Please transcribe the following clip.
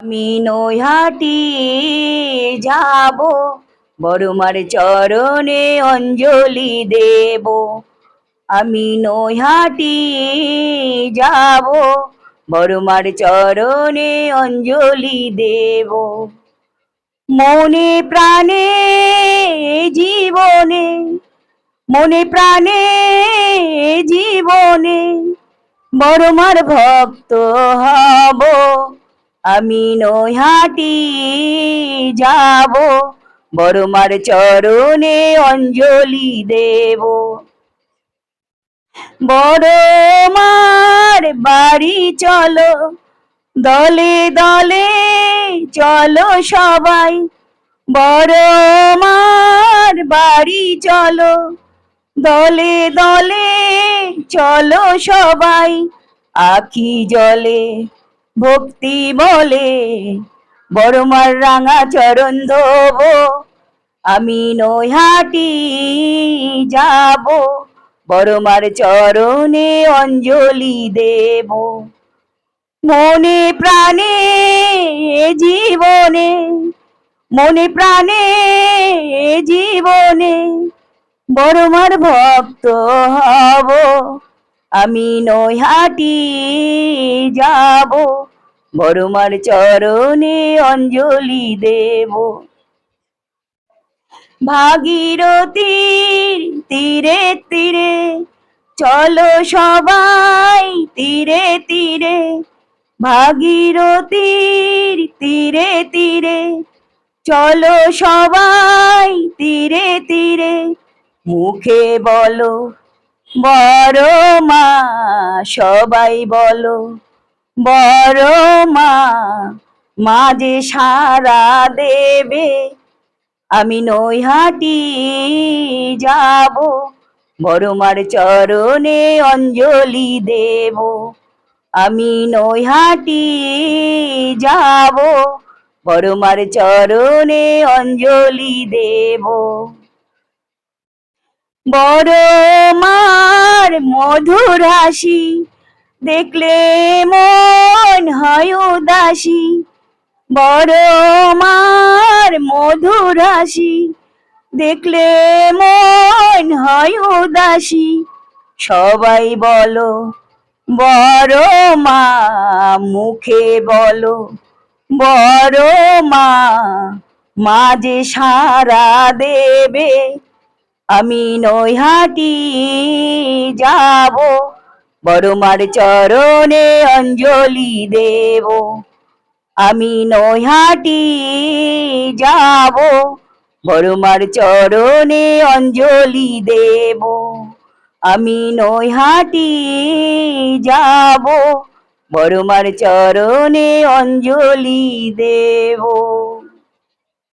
আমি নৈহাটি যাব, বড়মার চরণে অঞ্জলি দেব। আমি নৈহাটি যাব, বড়মার চরণে অঞ্জলি দেব। মনে প্রাণে জীবনে, মনে প্রাণে জীবনে বড়মার ভক্ত হব। আমি নৈহাটি যাব, বড়মার চরণে অঞ্জলি দেব। বড়মার বাড়ি চলো, দলে দলে চলো সবাই। বড়মার বাড়ি চলো, দলে দলে চলো সবাই। আখি জলে ভক্তি বলে বড়মার রাঙা চরণ ধোব। আমি নৈহাটি যাব, বড়মার চরণে অঞ্জলি দেব। মনে প্রাণে জীবনে, মনে প্রাণে জীবনে বড়মার ভক্ত হব। আমি নৈহাটি যাব, বড়মার চরণে অঞ্জলি দেব। ভাগীরথীর তীরে তীরে চলো সবাই, তীরে তীরে ভাগীরথীর তীরে তীরে চলো সবাই, তীরে তীরে মুখে বলো বড়মা, সবাই বলো বড়মা, মা যে সারা দেবে। আমি নৈহাটি যাব, বড়মার চরণে অঞ্জলি দেব। আমি নৈহাটি যাব, বড়মার চরণে অঞ্জলি দেব। বড়মার মধুর হাসি দেখলে মন হয় উদাসী। বড়মার মধুর হাসি দেখলে মন হয় উদাসী। সবাই বলো বড়মা, মুখে বলো বড়মা, মা যে সারা দেবে। আমি নৈহাটি যাব, বড়মার চরণে অঞ্জলি দেব। আমি নৈহাটি যাব, বড়মার চরণে অঞ্জলি দেব। আমি নৈহাটি যাব, বড়মার চরণে অঞ্জলি দেব।